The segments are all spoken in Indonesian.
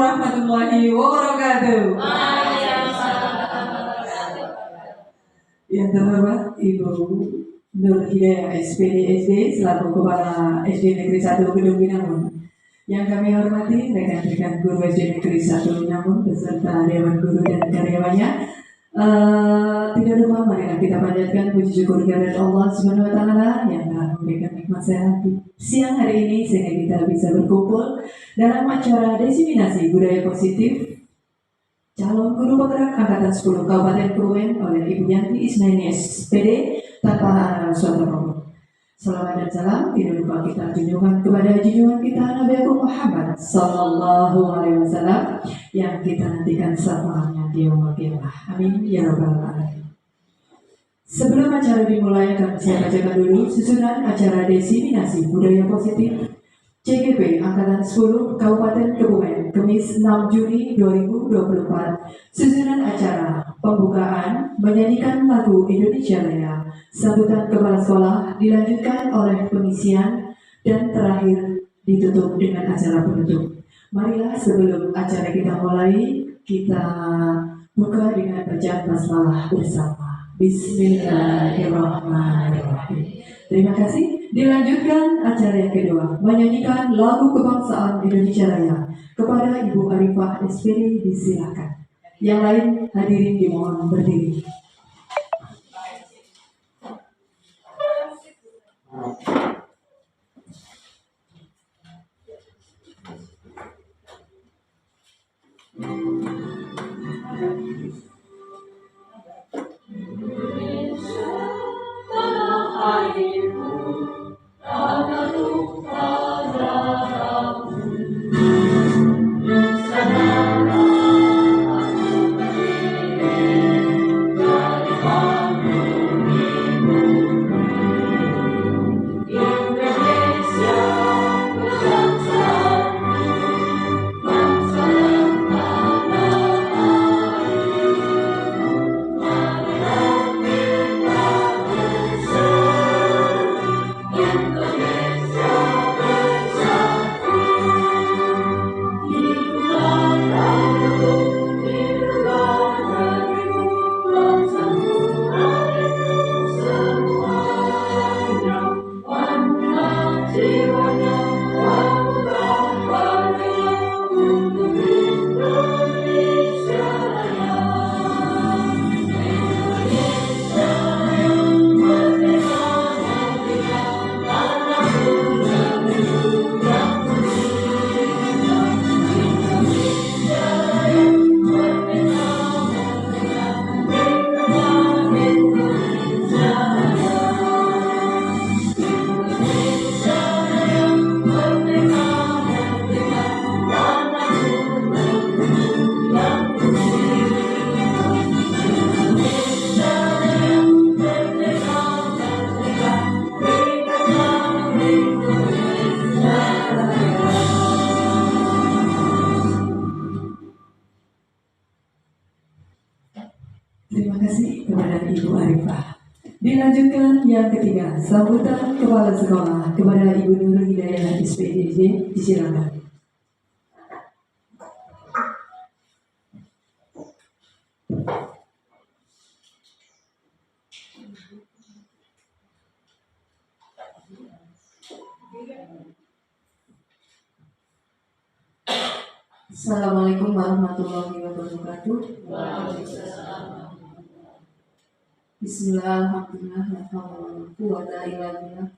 warahmatullahi wabarakatuh. Yang terhormat Ibu Nur Hidayah SPD SD selaku Kepala SD Negeri 1 Gedung Binangun. Yang kami hormati rekan-rekan guru SD Negeri 1 Binangun beserta Dewan Guru dan karyawannya. Tidak lupa marilah kita panjatkan puji syukur kehadirat Allah Subhanahu wa taala yang telah memberikan nikmat sehat siang hari ini sehingga kita bisa berkumpul dalam acara diseminasi budaya positif calon guru penggerak angkatan 10 Kabupaten Kebumen oleh Ibu Yanti Isnaini SPD tanpa suatu nomor. Selamat dan salam tidak lupa kita junjungan kepada junjungan kita Nabi Agung Muhammad Sallallahu Alaihi Wasallam yang kita nantikan syafaatnya di yaumul qiyamah. Amin ya rabbal alamin. Sebelum acara dimulai, saya bacakan dulu susunan acara diseminasi budaya positif CGP Angkatan 10 Kabupaten Kebumen Kamis 6 Juni 2024. Susunan acara pembukaan menyanyikan lagu Indonesia Raya, sambutan kepala sekolah dilanjutkan oleh pengisian dan terakhir ditutup dengan acara penutup. Marilah sebelum acara kita mulai, kita buka dengan bacaan basmalah bersama. Bismillahirrahmanirrahim. Terima kasih. Dilanjutkan acara yang kedua, menyanyikan lagu kebangsaan Indonesia Raya. Kepada Ibu Arifah SPD disilakan. Yang lain hadirin dimohon berdiri. Terima kasih kepada Ibu Arifah. Dilanjutkan yang ketiga, sambutan kepala sekolah kepada Ibu Nur Hidayah SPD disilakan. Assalamualaikum warahmatullahi wabarakatuh. Bismillah, alhamdulillah, la haula wala quwwata illa billah.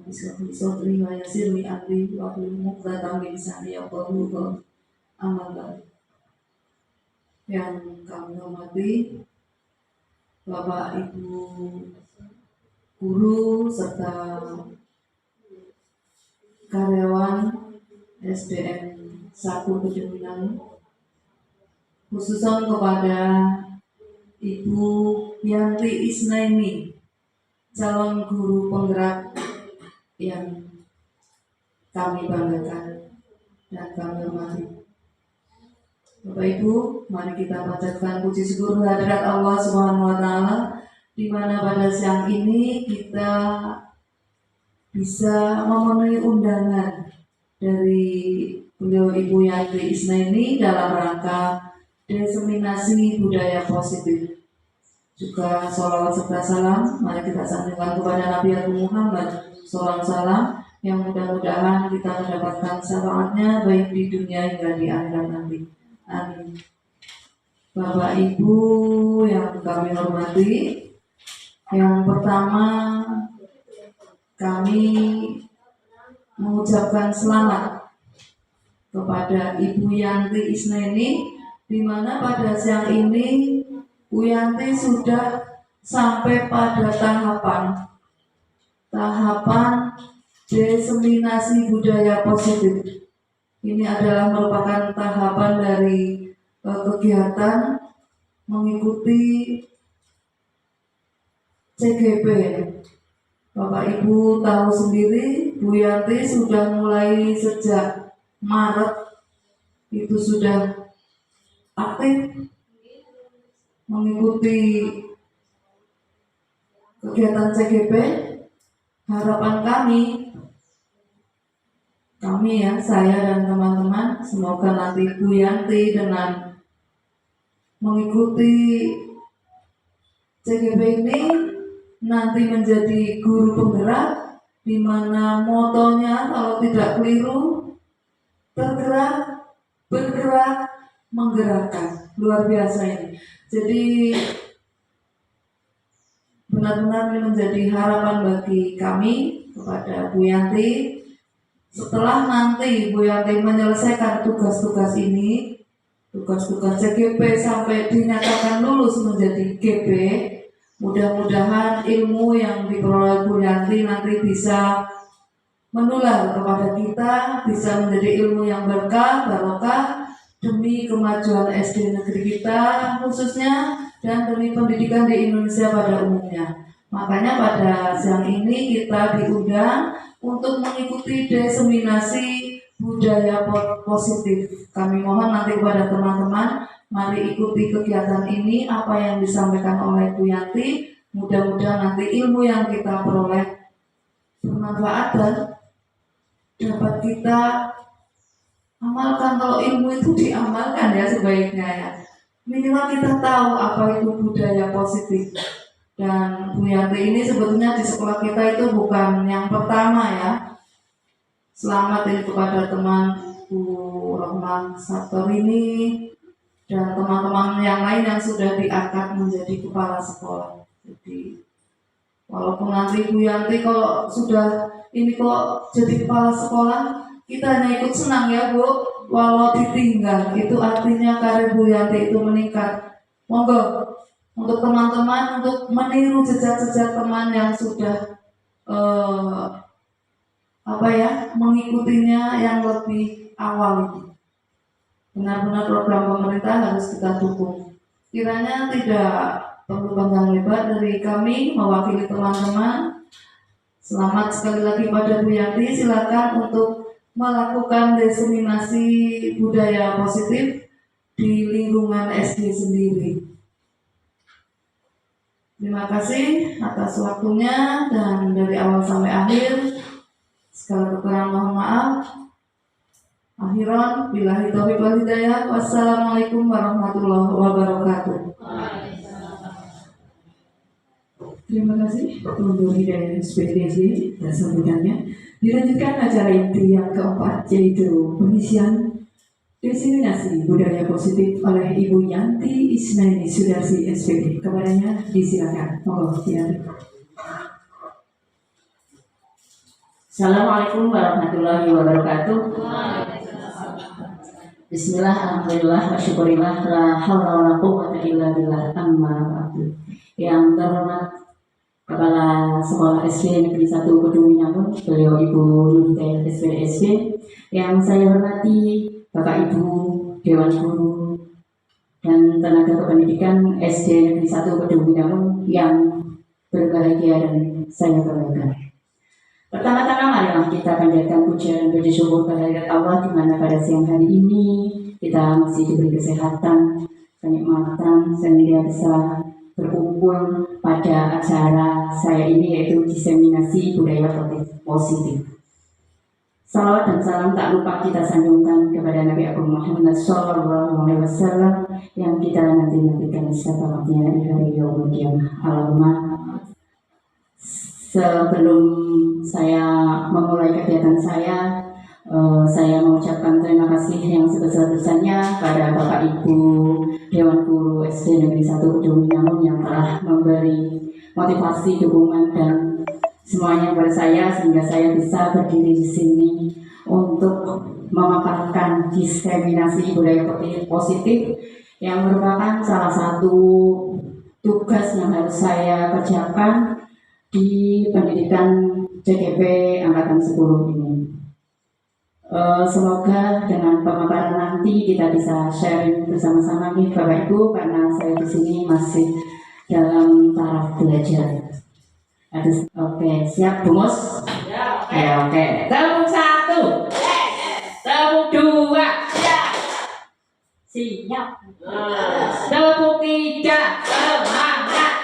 Bismillah, sodri wa yasirli amri wa hlul 'uqdatam min lisani yafqahu qawli. Amma ba'd. Yang kami hormati Bapak Ibu guru serta karyawan SDN 1 Gedung Binangun, khususnya kepada Ibu Yanti Isnaini, calon guru penggerak yang kami banggakan dan kami hormati. Bapak Ibu, mari kita panjatkan puji syukur kehadirat Allah Subhanahu wa taala di mana pada siang ini kita bisa memenuhi undangan dari beliau Ibu Yanti Isnaini dalam rangka diseminasi budaya positif. Juga sholawat serta salam mari kita sanjungkan kepada Nabi Muhammad SAW yang mudah-mudahan kita mendapatkan syafaatnya baik di dunia hingga di akhirat nanti. Amin. Bapak Ibu yang kami hormati, yang pertama kami mengucapkan selamat kepada Ibu Yanti Isnaini, di mana pada siang ini Bu Yanti sudah sampai pada tahapan diseminasi budaya positif. Ini adalah merupakan tahapan dari kegiatan mengikuti CGP. Bapak Ibu tahu sendiri, Bu Yanti sudah mulai sejak Maret itu sudah aktif mengikuti kegiatan CGP. Harapan kami ya, saya dan teman-teman, semoga nanti Bu Yanti dengan mengikuti CGP ini nanti menjadi guru penggerak, di mana motonya kalau tidak keliru, tergerak, bergerak, menggerakkan. Luar biasa ini. Jadi benar-benar ini menjadi harapan bagi kami kepada Bu Yanti. Setelah nanti Bu Yanti menyelesaikan tugas-tugas ini, tugas-tugas CGP sampai dinyatakan lulus menjadi GP, mudah-mudahan ilmu yang diperoleh Bu Yanti nanti bisa menular kepada kita, bisa menjadi ilmu yang berkah, barokah demi kemajuan SD negeri kita khususnya dan demi pendidikan di Indonesia pada umumnya. Makanya pada siang ini kita diundang untuk mengikuti diseminasi budaya positif. Kami mohon nanti kepada teman-teman, mari ikuti kegiatan ini, apa yang disampaikan oleh Bu Yanti. Mudah-mudahan nanti ilmu yang kita peroleh bermanfaat dan dapat kita amalkan. Kalau ilmu itu diamalkan ya sebaiknya ya. Minimal kita tahu apa itu budaya positif. Dan Bu Yanti ini sebetulnya di sekolah kita itu bukan yang pertama ya. Selamat ini kepada teman Bu Rohman Sabtor ini dan teman-teman yang lain yang sudah diangkat menjadi kepala sekolah. Jadi walaupun nanti Bu Yanti kalau sudah ini kok jadi kepala sekolah, kita hanya ikut senang ya Bu. Walau ditinggal, itu artinya karir Bu Yanti itu meningkat. Monggo untuk teman-teman untuk meniru jejak-jejak teman yang sudah mengikutinya yang lebih awal ini. Benar-benar program pemerintah harus kita dukung. Kiranya tidak perlu panjang lebar dari kami mewakili teman-teman. Selamat sekali lagi pada Bu Yanti. Silakan untuk melakukan diseminasi budaya positif di lingkungan SD sendiri. Terima kasih atas waktunya dan dari awal sampai akhir. Segala kekurangan mohon maaf. Akhiran billahi taufiq wal hidayah. Wassalamualaikum warahmatullahi wabarakatuh. Terima kasih untuk Hidayah SPDJ dan sambutannya. Dilanjutkan acara inti yang keempat, yaitu pengisian diseminasi budaya positif oleh Ibu Yanti Isnaini Sudarsi SPD. Kepadanya disilakan. Monggo, Yanti. Assalamualaikum warahmatullahi wabarakatuh. Bismillah, alhamdulillah, wa syukurillah, la hawla wa la quwwata illa billah, amma ba'du. Yang terhormat Kepala Sekolah SD Negeri 1 Kedung Minyamun, beliau Ibu Nurhidayah SPSD. Yang saya hormati Bapak Ibu Dewan Guru dan tenaga kependidikan SD Negeri 1 Kedung Minyamun yang berbahagia dan saya banggakan. Pertama-tama marilah kita panjatkan puja dan puji syukur kehadirat Allah, di mana pada siang hari ini kita masih diberi kesehatan, kenikmatan sehingga bisa berkumpul pada acara saya ini, yaitu diseminasi budaya positif. Salawat dan salam tak lupa kita sanjungkan kepada Nabi Agung Muhammad SAW yang kita nanti-nantikan syafaatnya di hari yaumul qiyamah. Allahumma. Sebelum saya memulai kegiatan saya mengucapkan terima kasih yang sebesar-besarnya pada Bapak Ibu Dewan Guru SD Negeri 1 Kedung yang telah memberi motivasi, dukungan dan semuanya kepada saya sehingga saya bisa berdiri di sini untuk memaparkan diskriminasi budaya positif yang merupakan salah satu tugas yang harus saya kerjakan di pendidikan CGP Angkatan 10 ini. Semoga dengan pemaparan nanti kita bisa sharing bersama-sama nih Bapak Ibu, karena saya di sini masih dalam taraf belajar. Oke, siap Bungus? Ya, oke. Tepuk 1, tepuk 2, siap. Tepuk 3, semangat.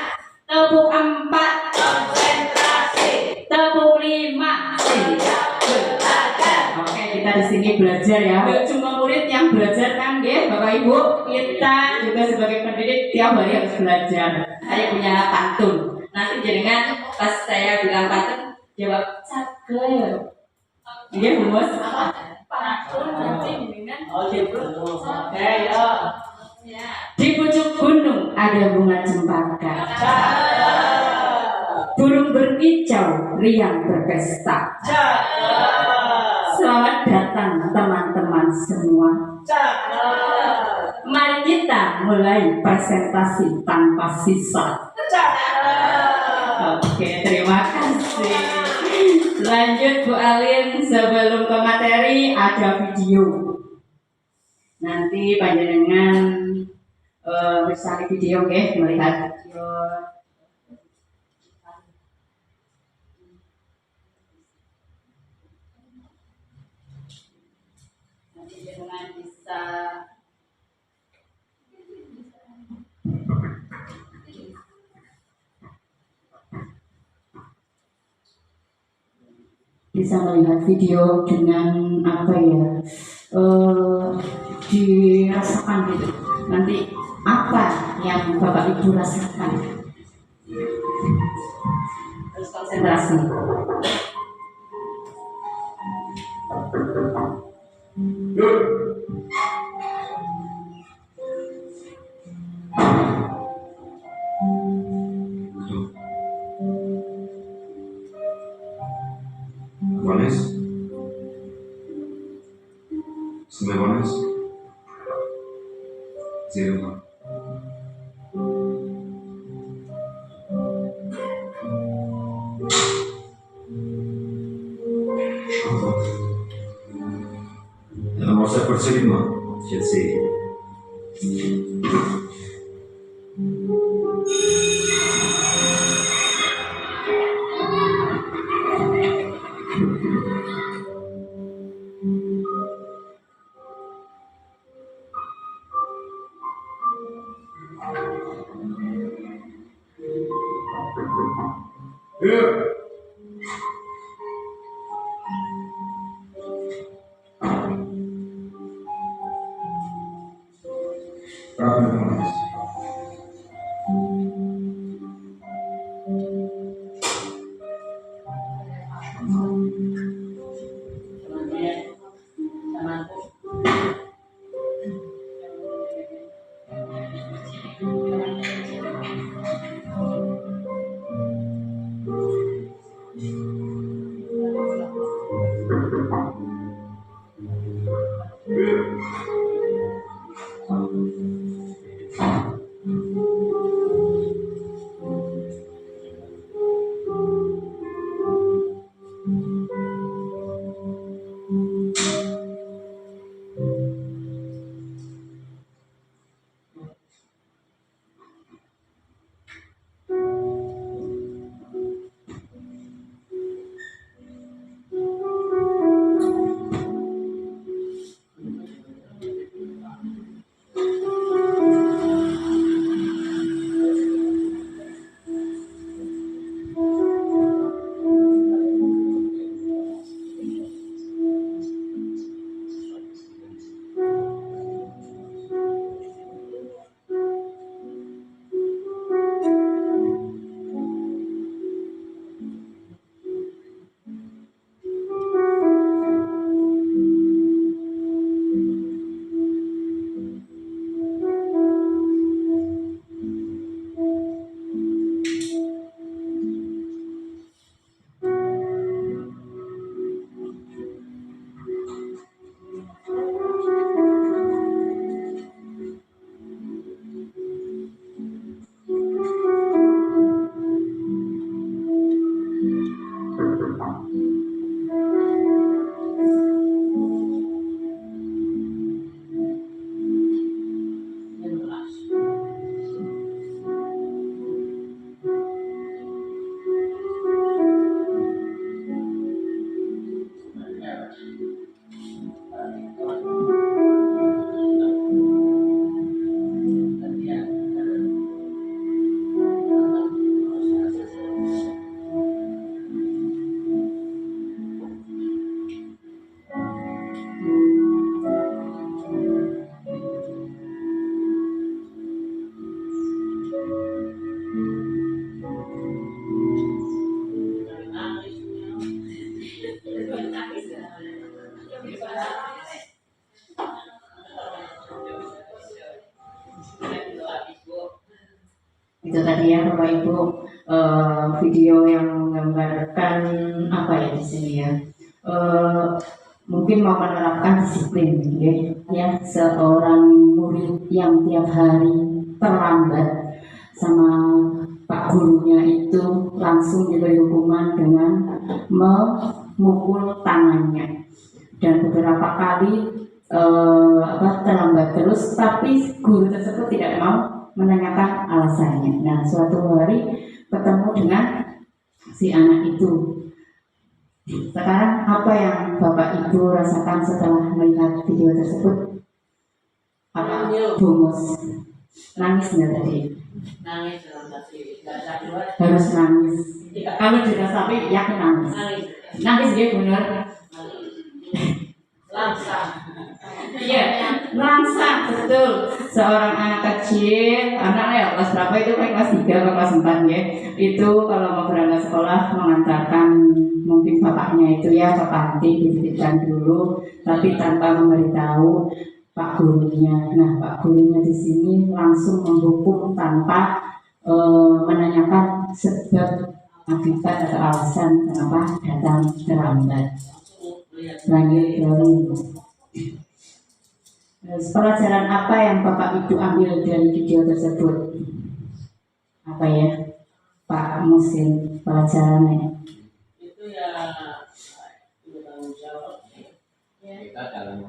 Tepuk 4, konsentrasi. Tepuk 5, siap belajar. Oke, kita di sini belajar ya. Cuma murid yang belajar kan, ya, Bapak Ibu. Kita juga sebagai pendidik tiap hari harus belajar. Saya punya pantun. Nanti jaringan pas saya bilang pantun jawab cakep. Iya, Bos. Pantun nanti dengan oke, ya. Di pucuk gunung ada bunga cempaka. Burung berkicau, riang berpesta. Selamat datang teman-teman semua. Mari kita mulai presentasi tanpa sisa. Oke, terima kasih. Lanjut Bu Alin, sebelum ke materi ada video. Nanti panjenengan bersama video, melihat video. Nanti panjenengan bisa melihat video dengan apa ya, dirasakan gitu. Nanti apa yang Bapak Ibu rasakan, terus konsentrasi. Bones, Sumber Bones, Zero. Nomor saya perselima, Chelsea. Itu tadi ya Bapak Ibu, video yang menggambarkan apa ya di sini ya. Mungkin mau menerapkan disiplin, ya seorang murid yang tiap hari terlambat sama Pak gurunya itu langsung diberi hukuman dengan memukul tangannya, dan beberapa kali terlambat terus, tapi guru tersebut tidak mau menanyakan alasannya. Nah, suatu hari ketemu dengan si anak itu. Sekarang apa yang Bapak Ibu rasakan setelah melihat video tersebut? Apa bonus? Nangis nggak tadi? Nangis Harus nangis. Kalau tidak sampai yakin nangis. Nangis dia benar. langsung. Iya, langsung betul. Seorang anak kecil, anaknya kelas berapa itu? Kelas 3 atau kelas 4 ya. Itu kalau mau berangkat sekolah mengantarkan mungkin bapaknya itu ya ke panti, dititipkan dulu, tapi tanpa memberitahu Pak gurunya. Nah, Pak gurunya di sini langsung menghukum tanpa menanyakan sebab akibat atau alasan kenapa datang terlambat. Lanjut. Pelajaran apa yang Bapak Ibu ambil dari video tersebut? Apa ya, Pak Musin, pelajarannya? Itu ya tanggung jawab kita dalam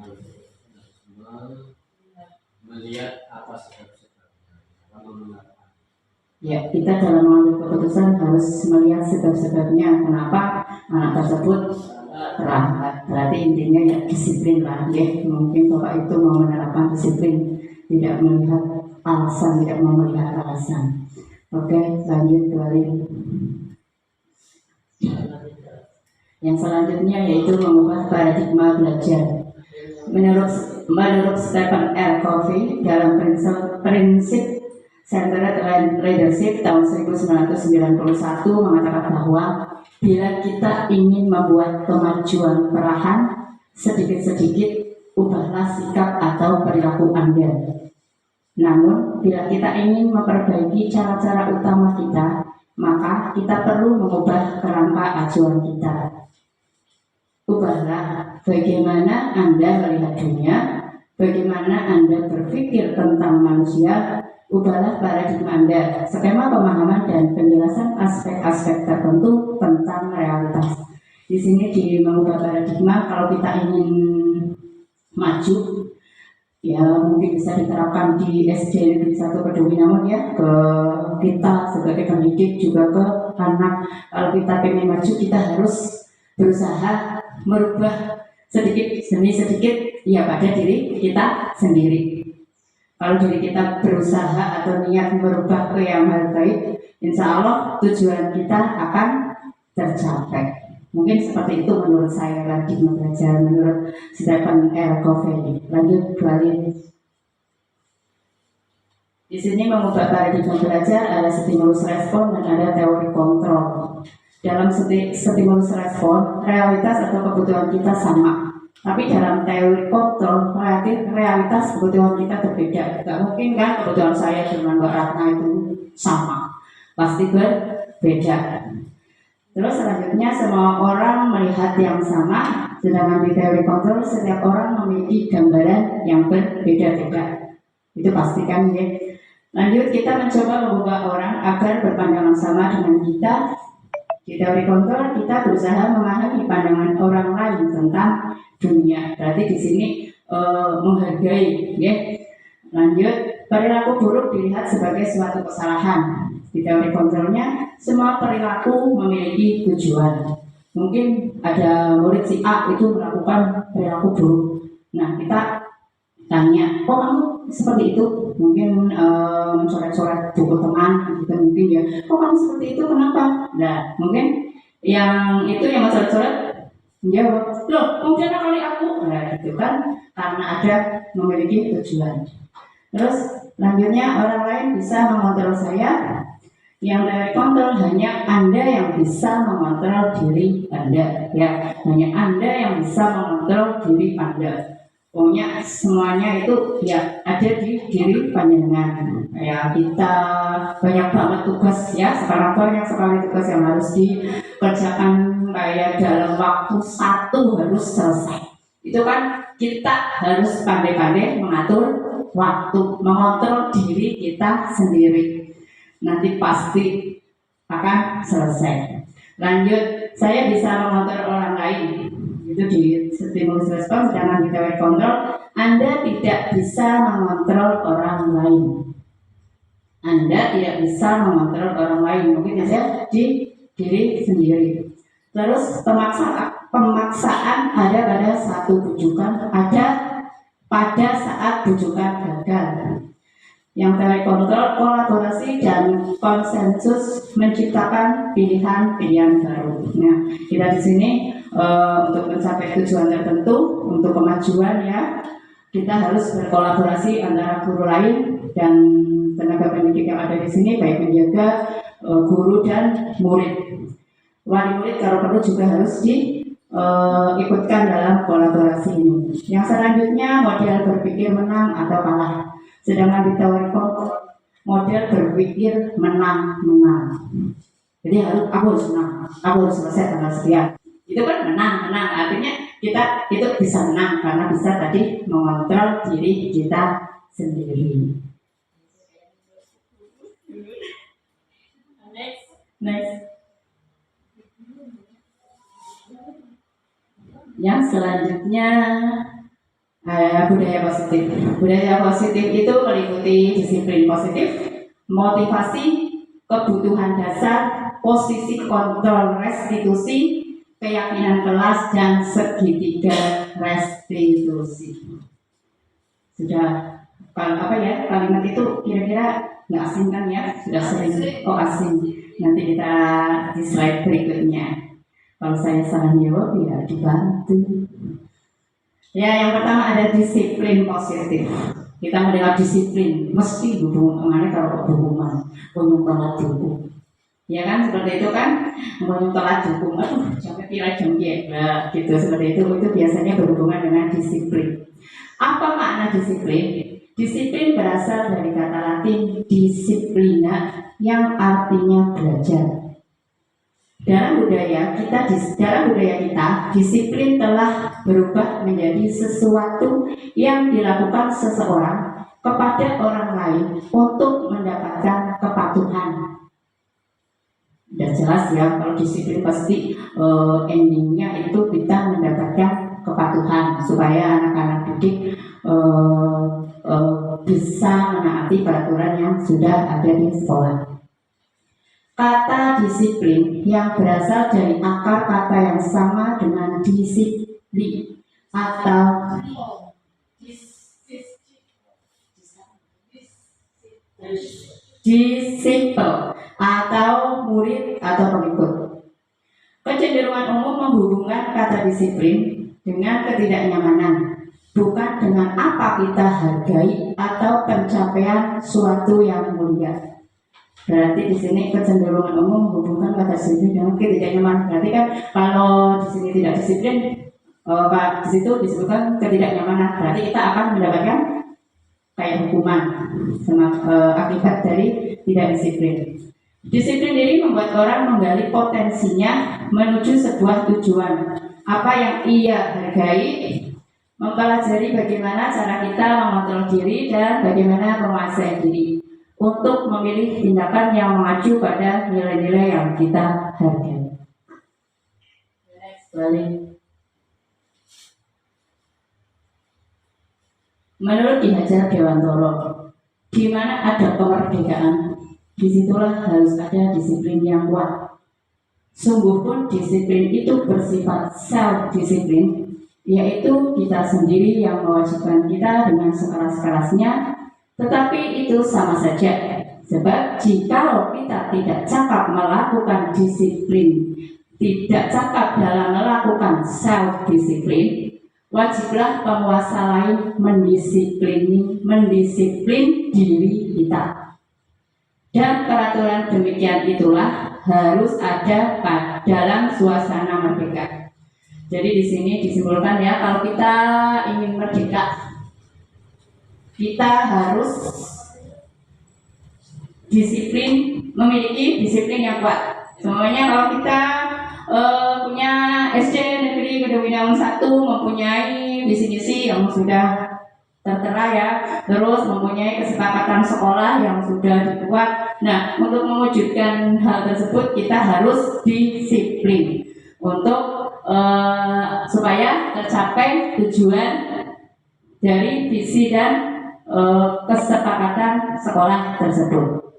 melihat apa sebab-sebabnya. Ya, kita dalam mengambil keputusan harus melihat sebab-sebabnya kenapa anak tersebut terlambat. Berarti intinya ya disiplin lah ya. Mungkin Bapak itu mau menerapkan disiplin, tidak melihat alasan, tidak mau melihat alasan. Oke, lanjut balik. Yang selanjutnya yaitu mengubah paradigma belajar. Menurut Stephen R. Covey dalam prinsip Centered Leadership tahun 1991 mengatakan bahwa bila kita ingin membuat kemajuan perlahan, sedikit-sedikit ubahlah sikap atau perilaku Anda. Namun, bila kita ingin memperbaiki cara-cara utama kita, maka kita perlu mengubah kerangka acuan kita. Ubahlah bagaimana Anda melihat dunia, bagaimana Anda berpikir tentang manusia. Ubahlah paradigma Anda, skema pemahaman dan penjelasan aspek-aspek tertentu tentang realitas. Di sini di mengubah paradigma, kalau kita ingin maju, ya mungkin bisa diterapkan di SD Negeri 1 Kedung Winangun ya, ke kita sebagai pendidik juga ke anak. Kalau kita ingin maju, kita harus berusaha merubah sedikit demi sedikit ya pada diri kita sendiri. Kalau diri kita berusaha atau niat merubah ke yang lebih baik, insya Allah tujuan kita akan tercapai. Mungkin seperti itu menurut saya lagi belajar menurut Stephen R. Covey. Lanjut balik. Di sini mengubah paradigma belajar ada stimulus respon dan ada teori kontrol. Dalam stimulus respon, realitas atau kebutuhan kita sama. Tapi dalam teori kontrol, realitas kebutuhan kita berbeda. Tidak mungkin kan kebutuhan saya dengan Mbak Ratna itu sama. Pasti berbeda. Terus selanjutnya semua orang melihat yang sama, sedangkan di teori kontrol setiap orang memiliki gambaran yang berbeda-beda. Itu pastikan ya. Lanjut kita mencoba mengubah orang agar berpandangan sama dengan kita. Di teori kontrol kita berusaha memahami pandangan orang lain tentang dunia. Berarti di sini menghargai, ya. Lanjut, perilaku buruk dilihat sebagai suatu kesalahan. Di teori kontrolnya, semua perilaku memiliki tujuan. Mungkin ada murid si A itu melakukan perilaku buruk. Nah, kita tanya, kok kamu seperti itu? Mungkin mencoret-coret buku teman, gitu mungkin ya. Kok kamu seperti itu? Kenapa? Nah, mungkin yang itu yang mencoret-coret menjawab, loh, mungkin kali aku. Nah, itu kan karena ada memiliki tujuan. Terus lanjutnya orang lain bisa mengontrol saya. Yang dari kontrol hanya Anda yang bisa mengontrol diri Anda, ya. Hanya Anda yang bisa mengontrol diri Anda. Pokoknya semuanya itu ya ada di diri panjenengan. Ya kita banyak banget tugas ya, sekarang banyak sekali tugas yang harus dikerjakan, kayak dalam waktu satu harus selesai. Itu kan kita harus pandai-pandai mengatur waktu, mengontrol diri kita sendiri. Nanti pasti akan selesai. Lanjut, saya bisa mengontrol orang lain. Itu di stimulus respons, sedangkan di direct control Anda tidak bisa mengontrol orang lain. Anda tidak bisa mengontrol orang lain, mungkin saja di diri sendiri. Terus pemaksaan ada pada satu bujukan, ada pada saat bujukan gagal. Yang direct control, kolaborasi dan konsensus menciptakan pilihan-pilihan baru. Nah, kita di sini untuk mencapai tujuan tertentu, untuk kemajuan ya, kita harus berkolaborasi antara guru lain dan tenaga pendidik yang ada di sini, baik penjaga, guru dan murid. Wali murid kalau perlu juga harus diikutkan dalam kolaborasi ini. Yang selanjutnya model berpikir menang atau kalah. Sedangkan di teori model berpikir menang. Jadi aku harus menang, aku harus selesai tanggal sekian. Itu kan menang, artinya kita itu bisa menang karena bisa tadi mengontrol diri kita sendiri. Next. Yang selanjutnya budaya positif. Budaya positif itu meliputi disiplin positif, motivasi, kebutuhan dasar, posisi kontrol restitusi, keyakinan kelas, dan segitiga restitusi. Sudah kalimat itu kira-kira nggak asing kan ya? Sudah sering asing. Nanti kita di slide berikutnya. Kalau saya salah jawab ya dibantu. Ya, yang pertama ada disiplin positif. Kita mendengar disiplin, mesti hubungannya kalau hubungan penuh telat dukung. Ya kan, seperti itu kan, penuh telat dukung. Aduh, sampai kira jengkel. Nah, gitu seperti itu biasanya berhubungan dengan disiplin. Apa makna disiplin? Disiplin berasal dari kata Latin disiplina yang artinya belajar. Dalam budaya kita, disiplin telah berubah menjadi sesuatu yang dilakukan seseorang kepada orang lain untuk mendapatkan kepatuhan. Dan jelas ya, kalau disiplin pasti endingnya itu kita mendapatkan kepatuhan supaya anak-anak didik bisa menaati peraturan yang sudah ada di sekolah. Kata disiplin yang berasal dari akar kata yang sama dengan disiplin atau disiplin atau murid atau pengikut. Kecenderungan umum menghubungkan kata disiplin dengan ketidaknyamanan, bukan dengan apa kita hargai atau pencapaian suatu yang mulia. Berarti di sini kecenderungan umum menghubungkan kata disiplin dengan ketidaknyamanan. Berarti kan kalau di sini tidak disiplin, di situ disebutkan ketidaknyamanan. Berarti kita akan mendapatkan kayak hukuman akibat dari tidak disiplin. Disiplin diri membuat orang menggali potensinya menuju sebuah tujuan. Apa yang ia hargai, mempelajari bagaimana cara kita mengontrol diri dan bagaimana menguasai diri untuk memilih tindakan yang mengacu pada nilai-nilai yang kita hargai. Menurut Ki Hajar Dewantoro, di mana ada kemerdekaan, disitulah harus ada disiplin yang kuat. Sungguh pun disiplin itu bersifat self-disiplin, yaitu kita sendiri yang mewajibkan kita dengan sekeras-kerasnya. Tetapi itu sama saja, sebab jika kita tidak cakap melakukan disiplin, tidak cakap dalam melakukan self-disiplin, wajiblah penguasa lain mendisiplin diri kita. Dan peraturan demikian itulah harus ada dalam suasana merdeka. Jadi di sini disimpulkan ya, kalau kita ingin merdeka, kita harus disiplin, memiliki disiplin yang kuat. Semuanya kalau kita punya SD Negeri Kedung 1, mempunyai visi-misi yang sudah tertera ya, terus mempunyai kesepakatan sekolah yang sudah dibuat. Nah, untuk mewujudkan hal tersebut kita harus disiplin untuk supaya tercapai tujuan dari visi dan kesepakatan sekolah tersebut.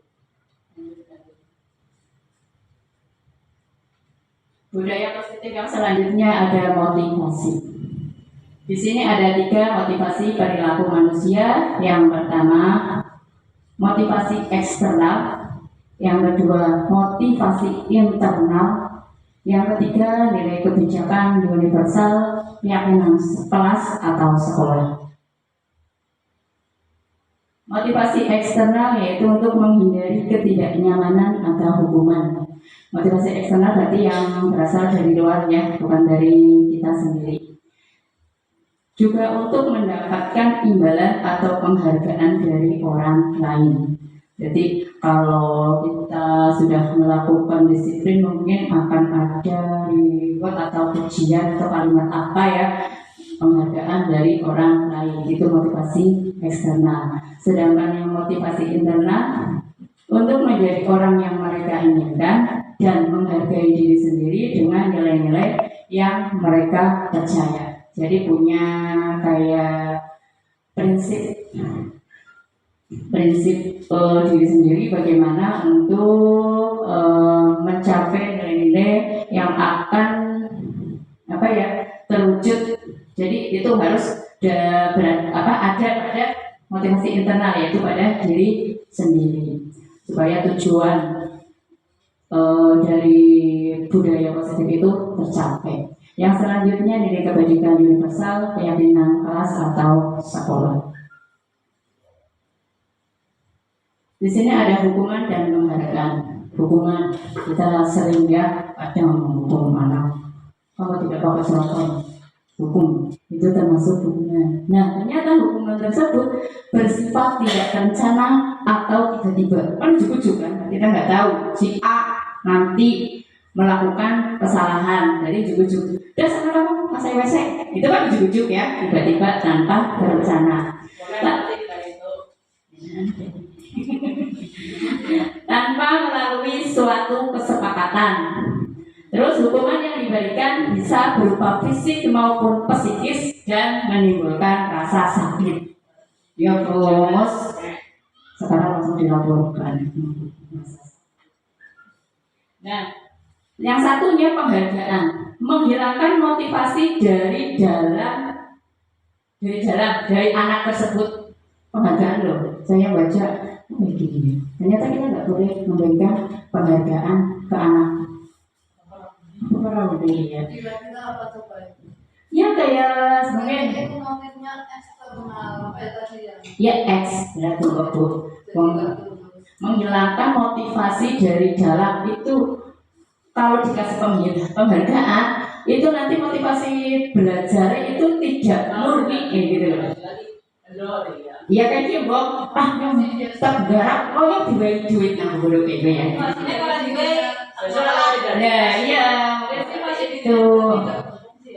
Budaya positif yang selanjutnya ada motivasi. Di sini ada 3 motivasi perilaku manusia. Yang pertama, motivasi eksternal. Yang kedua, motivasi internal. Yang ketiga, nilai kebijakan universal, keyakinan kelas atau sekolah. Motivasi eksternal yaitu untuk menghindari ketidaknyamanan atau hukuman. Motivasi eksternal berarti yang berasal dari luar ya, bukan dari kita sendiri. Juga untuk mendapatkan imbalan atau penghargaan dari orang lain. Jadi kalau kita sudah melakukan disiplin, mungkin akan ada reward atau pujian atau kalimat apa ya, penghargaan dari orang lain. Itu motivasi eksternal. Sedangkan yang motivasi internal untuk menjadi orang yang mereka inginkan dan menghargai diri sendiri dengan nilai-nilai yang mereka percaya. Jadi punya kayak prinsip diri sendiri bagaimana untuk mencapai nilai-nilai yang akan terwujud. Jadi itu harus ada motivasi internal, yaitu pada diri sendiri supaya tujuan dari budaya positif itu tercapai. Yang selanjutnya nilai kebajikan universal, keyakinan kelas atau sekolah. Di sini ada hukuman dan penghargaan. Hukuman, kita sering ya ada menghukum anak, kalau tidak pakai seragam, hukum, itu termasuk hukuman. Nah, ternyata hukuman tersebut bersifat tidak terencana atau tiba-tiba. Kan ujuk-ujuk kan, kita nggak tahu si A nanti melakukan kesalahan, jadi ujuk-ujuk. Dan sekarang masai WC, itu kan ujuk-ujuk ya, tiba-tiba tanpa berencana. Tanpa melalui suatu kesepakatan. Terus hukuman yang diberikan bisa berupa fisik maupun psikis dan menimbulkan rasa sakit. Ya bos, sekarang langsung dilaporkan. Nah, yang satunya penghargaan, menghilangkan motivasi dari anak tersebut. Penghargaan loh, saya baca begini. Ternyata kita nggak boleh memberikan penghargaan ke anak. Apa ya? Ya kayak sebenarnya. Ya X, berarti menghilangkan motivasi dari dalam itu. Kalau dikasih penghargaan, itu nanti motivasi belajar itu tidak murni, gitu loh. Iya kan sih, Bob. Tak garap, yang dibayar duit nang bodoh kayak ya. Nah, iya, itu.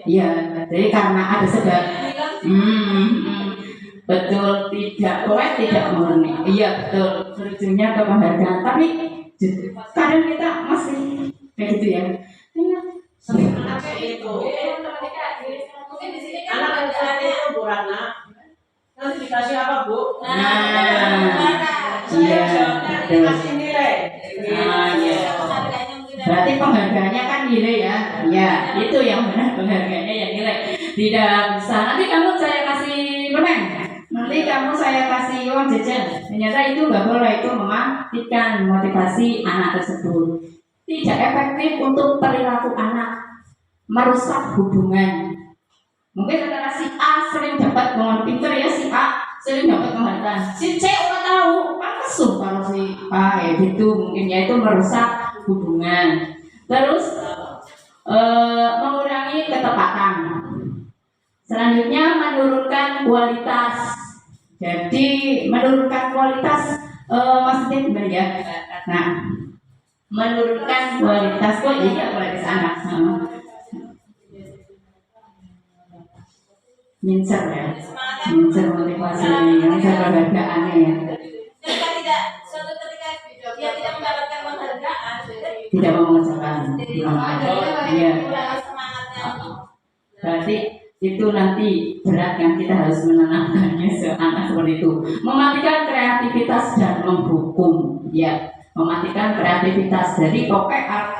Ya, jadi karena ada sebab. Betul, tidak murni. Iya betul, terjunnya ke penghargaan. Tapi kadang kita masih kayak gitu ya. Anak itu burana. Nanti dikasih apa, Bu? Iya. Dikasih nilai. Iya. Berarti penghargaannya kan nilai ya. Ya, itu yang benar, penghargaannya yang nilai. Tidak bisa. Nanti kamu saya kasih permen. Nanti kamu saya kasih uang jajan. Ternyata itu nggak boleh, itu mematikan motivasi anak tersebut. Tidak efektif untuk perilaku anak, merusak hubungan. Mungkin antara si A sering dapat penghargaan pintar ya, si A sering dapat penghargaan, si C udah tahu kan kesum kalau si A ya gitu, mungkin ya itu merusak hubungan. Terus mengurangi mengurangi ketepatan. Selanjutnya menurunkan kualitas. Jadi menurunkan kualitas maksudnya gimana ya? Nah, menurunkan kualitas kualitas anak. Mincer ya, mincer motivasinya, mincer penghargaannya ya. Ketika tidak suatu ketika dia tidak mendapatkan penghargaan, Tidak mengerjakan. Iya. semangatnya. Berarti itu nanti berat kan, kita harus menenangkannya anak seperti itu. Mematikan kreativitas dan menghukum, ya, mematikan kreativitas. Jadi pokoknya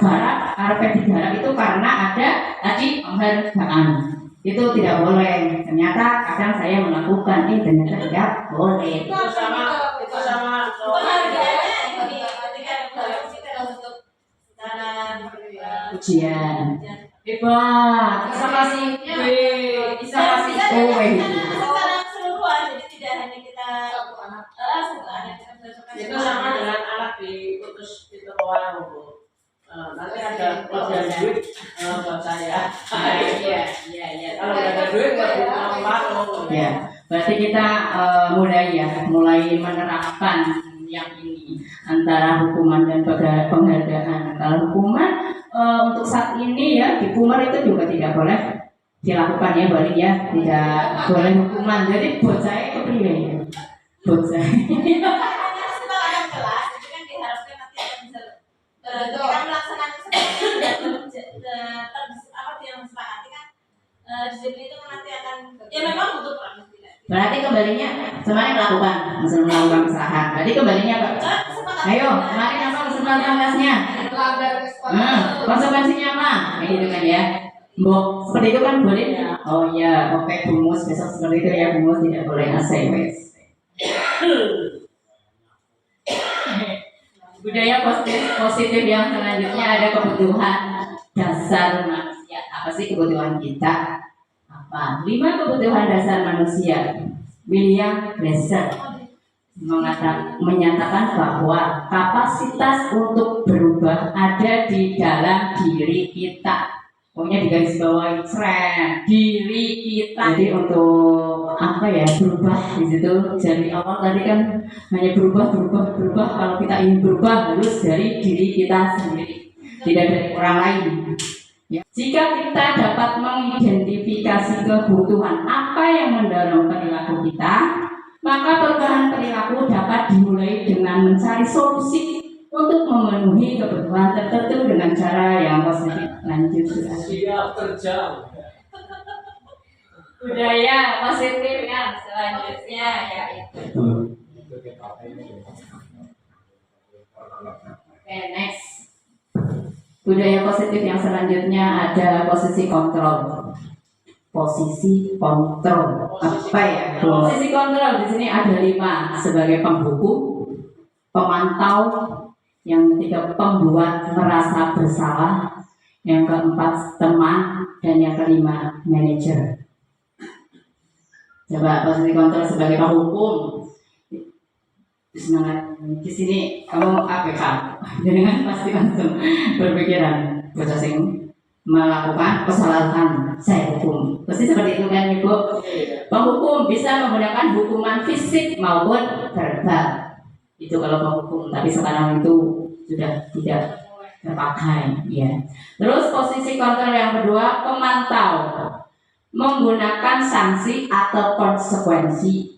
arep digarap itu karena ada tadi penghargaan. Itu tidak boleh. Ternyata kadang saya melakukan ini ternyata tidak boleh. Itu sama Penghargaannya ini ketika kita untuk secara Ujian. Hebat. Bisa kasih B, bisa kasih O. secara keseluruhan, jadi tidak hanya kita satu anak kita berdasarkan itu sama dengan anak diputus di warung Bu. Nanti ada pelajaran duit buat saya. Iya. Kalau nggak ada duit nggak butuh warung. Ya, berarti kita mulai menerapkan yang ini antara hukuman dan penghargaan. Kalau hukuman untuk saat ini ya di Kumar itu juga tidak boleh dilakukan ya, balik ya, tidak boleh hukuman. Jadi buat saya kepriwe ya, buat saya. hanya kesepakatan kelas, itu kan diharapkan nanti akan bisa kita melaksanakan kesepakatan apa yang disepakati kan disiplin itu kan nanti akan ya memang butuh peran tidak. Berarti kembalinya semuanya melakukan, melakukan kesalahan. Berarti kembalinya Pak. Ayo, kemarin apa kesempatan kelasnya? Konsekuensinya apa? Kayak gitu kan ya. Mbok, seperti itu kan boleh? Oh iya, oke bumus besok seperti itu ya, bumus tidak boleh wes. Budaya positif yang selanjutnya ada kebutuhan dasar manusia. Apa sih kebutuhan kita? Apa? 5 kebutuhan dasar manusia. William Glasser menyatakan bahwa kapasitas untuk berubah ada di dalam diri kita. Pokoknya digaris bawahi keren, diri kita. Jadi untuk apa ya, berubah di situ dari awal tadi kan hanya berubah. Kalau kita ingin berubah harus dari diri kita sendiri, tidak dari orang lain. Ya. Jika kita dapat mengidentifikasi kebutuhan apa yang mendorong perilaku kita, maka perubahan perilaku dapat dimulai dengan mencari solusi untuk memenuhi kebutuhan tertentu dengan cara yang positif. Lanjut. Siap kerja. Budaya positif yang selanjutnya yaitu. Oke, next. Budaya positif yang selanjutnya ada posisi kontrol. Posisi kontrol. Apa ya? Posisi kontrol di sini ada 5 sebagai penghukum, pemantau, yang ketiga pembuat merasa bersalah, yang keempat teman, dan yang kelima manajer. Coba posisi kontrol sebagai penghukum. Semangat di sini kamu APK dengan pasti langsung berpikiran bocah sing melakukan kesalahan saya hukum. Pasti seperti itu kan Ibu. Penghukum bisa menggunakan hukuman fisik maupun verbal. Itu kalau penghukum, tapi sekarang itu sudah tidak terpakai ya. Terus posisi kontrol yang kedua pemantau, menggunakan sanksi atau konsekuensi,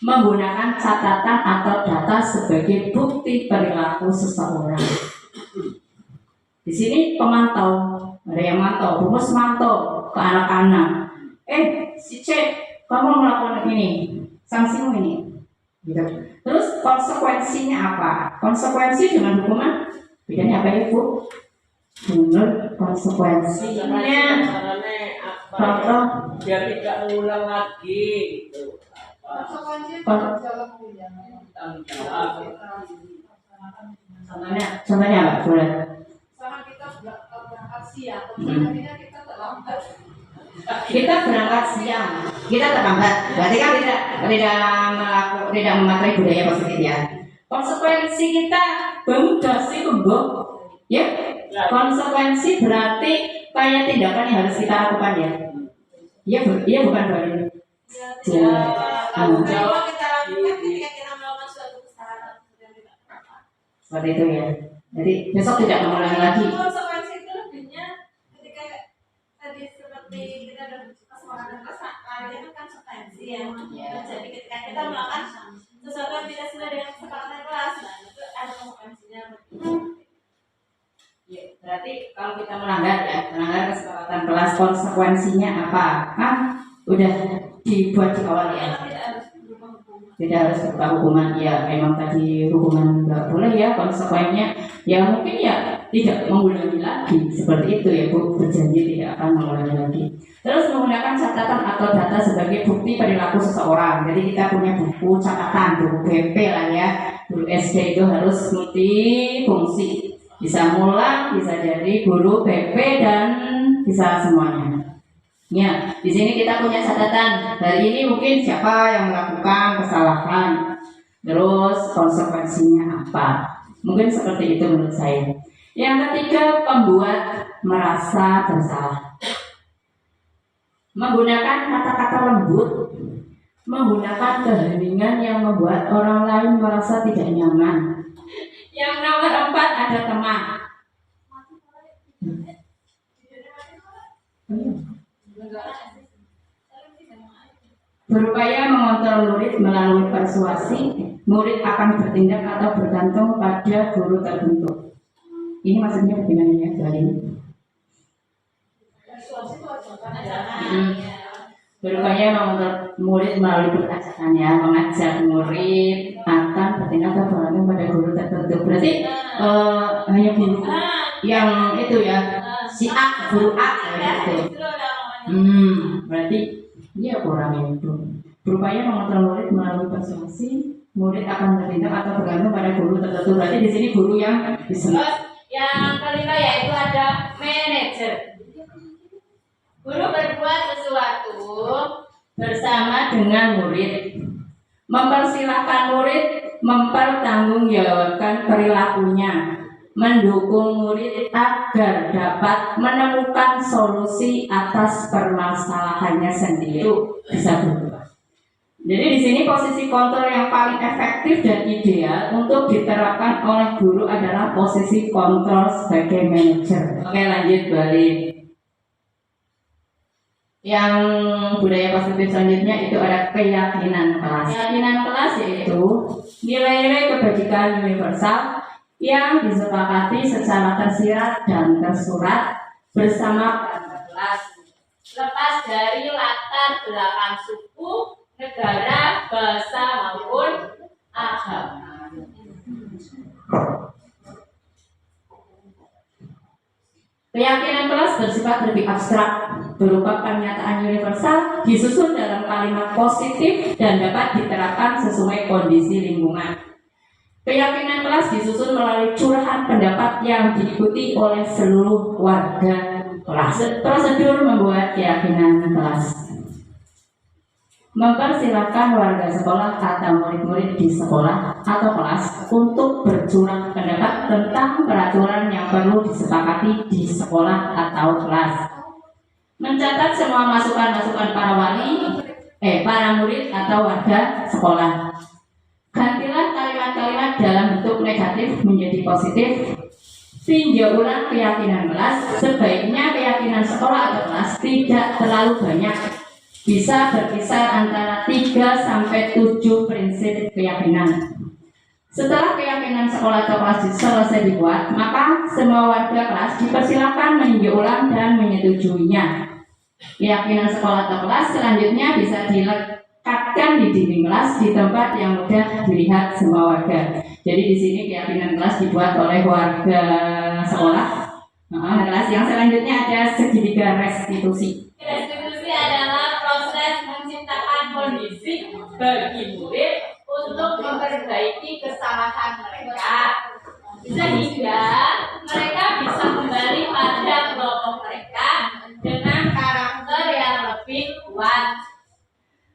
menggunakan catatan atau data sebagai bukti perilaku seseorang. Di sini pemantau, ada yang mantau, rumus mantau ke anak-anak. Si C, kamu melakukan ini, sanksimu ini. Gitu. Terus konsekuensinya apa? Konsekuensi dengan hukuman bedanya apa Ibu? Benar, konsekuensinya contoh Biar tidak mengulang lagi gitu. Contohnya apa? Boleh. Sama kita berangkat siang, kemudian kita terlambat. Kita berangkat siang, kita terlambat. Berarti kan tidak memakai budaya positif ya. Konsekuensi kita bangun dasi kembok, ya Konsekuensi berarti kayak tindakan yang harus kita lakukan ya. Iya bukan Mbak Rini? Tanggung jawab kita lakukan ketika kita melakukan suatu kesalahan yang tidak apa. Seperti itu ya. Jadi besok tidak mengulangi lagi. Konsekuensi itu lebihnya ketika tadi seperti kita kesepakatan kesalahan itu kan konsekuensi ya. Jadi ketika kita melakukan sesuatu yang tidak sesuai dengan kesepakatan kelas, nah itu ada konsekuensinya. Ya, berarti kalau kita melanggar kesepakatan kelas, konsekuensinya apa? Kan udah dibuat di awal ya. Tidak harus berupa hukuman. Ya memang tadi hukuman nggak boleh ya, konsekuensinya ya mungkin ya tidak mengulangi lagi seperti itu ya Bu, berjanji tidak akan mengulangi lagi. Terus menggunakan catatan atau data sebagai bukti perilaku seseorang. Jadi kita punya buku catatan, buku BP lah ya. Guru SD itu harus multifungsi, bisa mulang, bisa jadi guru BP dan bisa semuanya. Ya, di sini kita punya catatan. Hari ini mungkin siapa yang melakukan kesalahan, terus konsekuensinya apa. Mungkin seperti itu menurut saya. Yang ketiga, pembuat merasa bersalah. Menggunakan kata-kata lembut, menggunakan keheningan yang membuat orang lain merasa tidak nyaman. Yang nomor 4 ada teman. Berupaya mengontrol murid melalui persuasi, murid akan bertindak atau bergantung pada guru tertentu. Ini maksudnya bagaimana ya, Bu Aini? Berupaya mengontrol murid melalui perkataan ya, mengajak murid akan bertindak atau bergantung pada guru tertentu. Berarti hanya guru yang itu ya, si A, guru A gitu. Berarti dia orang itu. Berupaya mengontrol murid melalui persuasi, murid akan bertindak atau bergantung pada guru tertentu. Berarti di sini guru yang disebut. Yang kelima yaitu ada manajer. Guru berbuat sesuatu bersama dengan murid, mempersilahkan murid mempertanggungjawabkan perilakunya, mendukung murid agar dapat menemukan solusi atas permasalahannya sendiri. Bisa berubah. Jadi di sini posisi kontrol yang paling efektif dan ideal untuk diterapkan oleh guru adalah posisi kontrol sebagai manajer. Oke, lanjut balik. Yang budaya positif selanjutnya itu ada keyakinan kelas. Keyakinan kelas yaitu nilai-nilai kebajikan universal yang disepakati secara tersirat dan tersurat bersama kelas, lepas dari latar belakang suku, negara, bahasa maupun agama. Keyakinan kelas bersifat lebih abstrak, berupa pernyataan universal disusun dalam kalimat positif dan dapat diterapkan sesuai kondisi lingkungan. Keyakinan kelas disusun melalui curahan pendapat yang diikuti oleh seluruh warga kelas. Prosedur membuat keyakinan kelas: mempersilahkan warga sekolah atau murid-murid di sekolah atau kelas untuk bercurah pendapat tentang peraturan yang perlu disepakati di sekolah atau kelas. Mencatat semua masukan-masukan para murid atau warga sekolah. Gantilah kalimat-kalimat dalam bentuk negatif menjadi positif. Tinjau ulang keyakinan kelas. Sebaiknya keyakinan sekolah atau kelas tidak terlalu banyak. Bisa berkisar antara 3 sampai 7 prinsip keyakinan. Setelah keyakinan sekolah atau kelas selesai dibuat, maka semua warga kelas dipersilakan meninjau ulang dan menyetujuinya. Keyakinan sekolah atau kelas selanjutnya bisa dilekatkan di dinding kelas di tempat yang mudah dilihat semua warga. Jadi di sini keyakinan kelas dibuat oleh warga sekolah. Kelas yang selanjutnya ada segitiga restitusi. Restitusi adalah proses menciptakan kondisi bagi murid untuk memperbaiki kesalahan mereka, sehingga mereka bisa kembali pada kelompok mereka dengan karakter yang lebih kuat.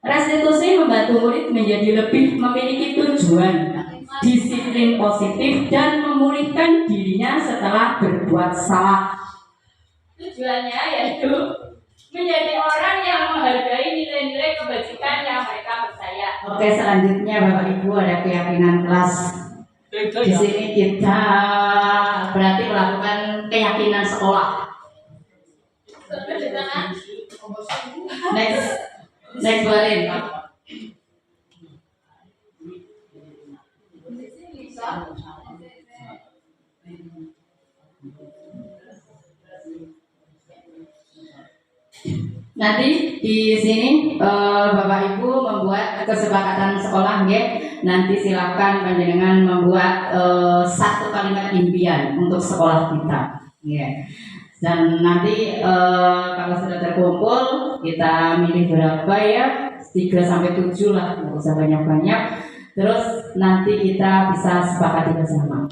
Restitusi membantu murid menjadi lebih memiliki tujuan. disiplin positif, dan memulihkan dirinya setelah berbuat salah. Tujuannya yaitu menjadi orang yang menghargai nilai-nilai kebajikan yang mereka percaya. Oke, selanjutnya Bapak Ibu ada keyakinan kelas. Di sini kita berarti melakukan keyakinan sekolah. Next Balin. Nanti di sini Bapak Ibu membuat kesepakatan sekolah, ya. Nanti silakan panjenengan membuat satu kalimat impian untuk sekolah kita, ya. Dan nanti kalau sudah terkumpul kita milih berapa, ya, 3 sampai 7 lah, nggak usah banyak-banyak. Terus nanti kita bisa sepakati bersama.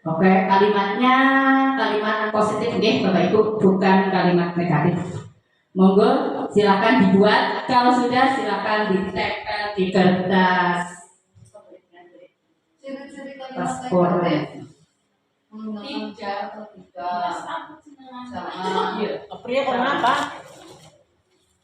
Oke, kalimatnya kalimat positif, ya, Bapak Ibu, bukan kalimat negatif. Monggo silakan dibuat. Kalau sudah silakan ditempel di kertas paspor.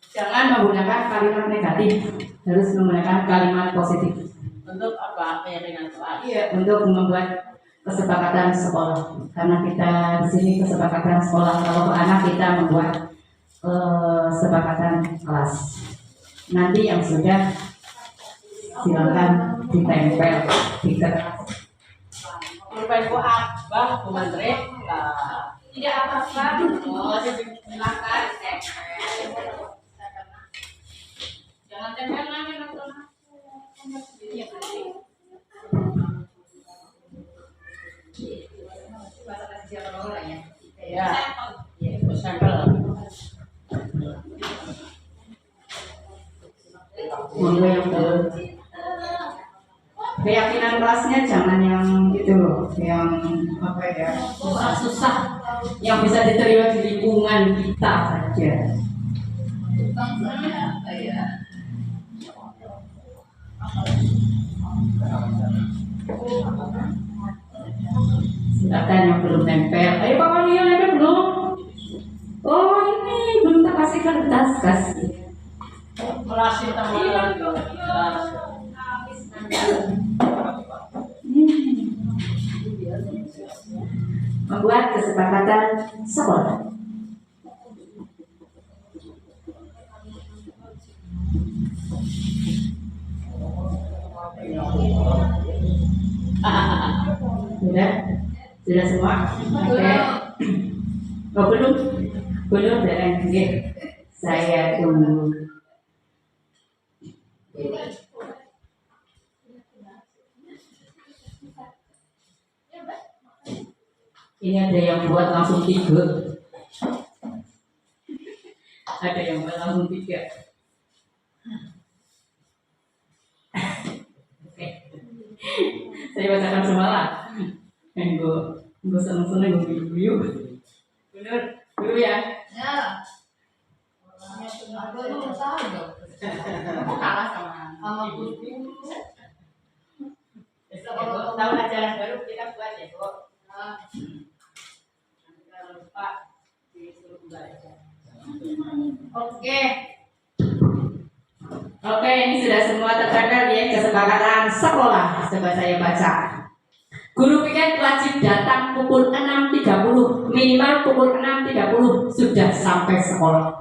Jangan menggunakan kalimat negatif, harus menggunakan kalimat positif. Untuk apa keyakinan kelas? Iya, untuk membuat kesepakatan sekolah. Karena kita di sini kesepakatan sekolah. Kalau anak kita membuat kesepakatan kelas. Nanti yang sudah silakan ditempel di kertas. Pulpen ku abah Bu Menteri. Tidak apa-apa. Silakan ditempel. Jangan tempel lagi nonton. Ya. Sampel. Monggo yang keyakinan kelasnya jangan yang gitu loh, yang apa ya, susah-susah, yang bisa diterima di lingkungan kita saja. Silakan yang belum nempel. Ayo Pak Mario, nempel belum? Oh ini belum tak kasih kertas, kasih. Melasi teman. Membuat kesepakatan sekolah. Sudah semua? Oke. Oh belum berlanjut. Saya tunggu. Ini ada yang buat langsung 3. Ada yang buat langsung 3. Oke. Saya bacakan semua lah. Gue seneng-seneng gue review. Bener, dulu ya. Ya. Kalah sama ibu. Kalau tahu ajaran baru kita buat ya, Bu. Jangan lupa disuruh belajar. Oke, ini sudah semua tertempel ya, kesepakatan sekolah. Coba saya baca. Guru piket wajib datang pukul 6.30, minimal pukul 6.30 sudah sampai sekolah.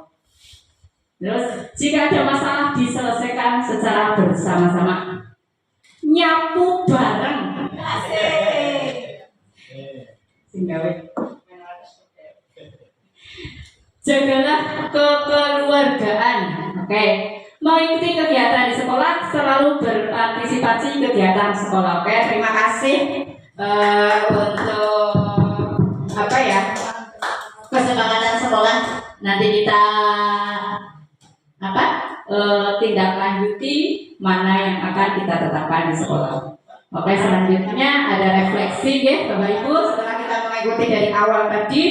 Terus, jika ada masalah diselesaikan secara bersama-sama. Nyapu bareng. Singgawe. Jagalah kekeluargaan. Oke. Mengikuti kegiatan di sekolah, selalu berpartisipasi kegiatan sekolah. Oke, terima kasih untuk apa ya, kesepakatan sekolah. Nanti kita tindak lanjuti mana yang akan kita tetapkan di sekolah. Oke, selanjutnya ada refleksi ya Bapak Ibu. Setelah kita mengikuti dari awal tadi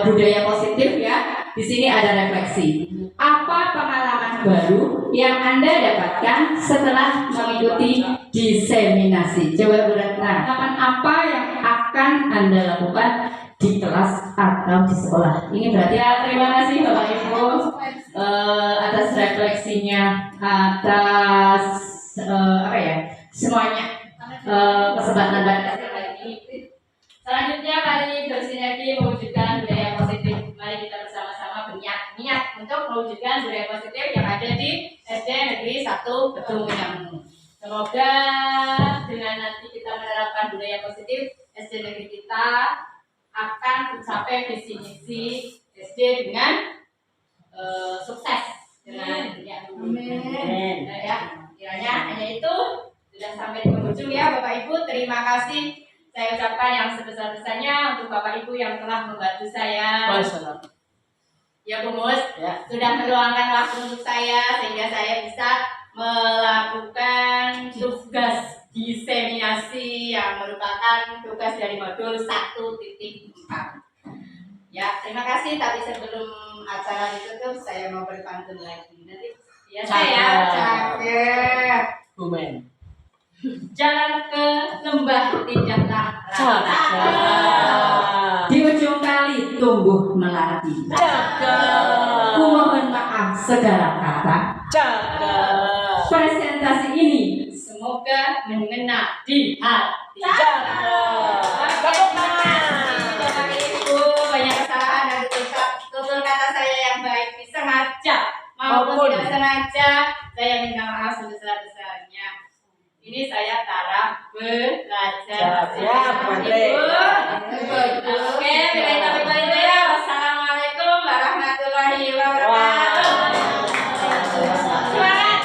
budaya positif ya, di sini ada refleksi. Apa pengalaman semangat baru yang Anda dapatkan setelah mengikuti diseminasi. Coba Bu Ratna, kapan apa yang akan Anda lakukan di kelas atau di sekolah? Ini berarti ya, terima kasih Bapak Ibu atas refleksinya, atas semuanya kesempatan pada hari ini. Selanjutnya mari bersinergi mewujudkan budaya positif. Mari kita bersama-sama berniat untuk mewujudkan budaya positif yang ada di SD Negeri 1 Kedung Winangun. Semoga dengan nanti kita menerapkan budaya positif, SD negeri kita akan mencapai visi misi SD dengan sukses. Dengan amin. Ya, kiranya hanya itu sudah sampai di penghujung ya Bapak Ibu. Terima kasih. Saya ucapkan yang sebesar-besarnya untuk Bapak Ibu yang telah membantu saya. Ya Bu Mus, sudah meluangkan waktu untuk saya sehingga saya bisa melakukan tugas diseminasi yang merupakan tugas dari modul 1.4. Ya, terima kasih. Tapi sebelum acara ditutup, saya mau berpantun lagi. Nanti ya saya cakep. Bumen. Jalan ke lembah tidaklah rata. Di ujung kali tumbuh melati. Ku mohon maaf segala kata. Presentasi ini semoga mengena di hati. Bapak Ibu, banyak kesalahan dan tutur kata saya yang baik disengaja maupun tidak sengaja. Saya minta maaf sebesar-besarnya. Ini saya taraf belajar. Oke, bila itu ya. Wassalamualaikum warahmatullahi wabarakatuh. Semangat.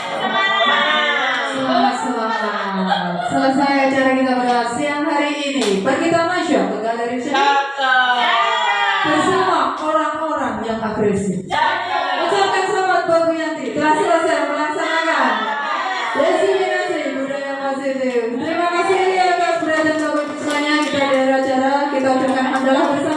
Selesai acara kita pada siang hari ini. Pergi tamasya ke galeri seni bersama orang-orang yang agresif. Ucapkan selamat buat Bu Yanti telah selesai melaksanakan diseminasi budaya positif. Terima kasih atas perhatian Bapak Ibu semuanya. Kita dari acara kita ucapkan alhamdulillah bersama.